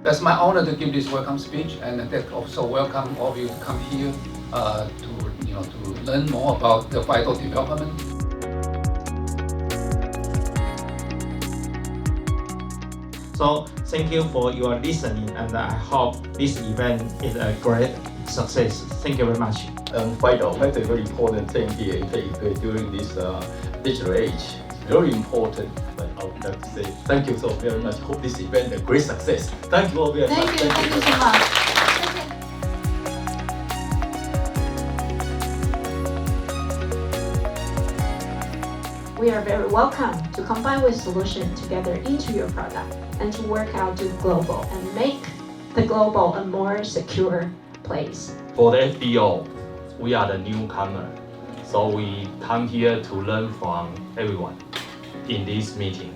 That's my honor to give this welcome speech, and that also welcome all of you to come here to learn more about the FIDO development. So thank you for your listening, and I hope this event is a great success. Thank you very much. FIDO is a very important thing here in Taipei during this digital age. Very important. But I would like to say thank you so very much. Hope this event is a great success. Thank you all very much. Thank you so much. We are very welcome to combine with solution together into your product and to work out to global and make the global a more secure place. For the FDO, we are the newcomer, so we come here to learn from everyone in this meeting.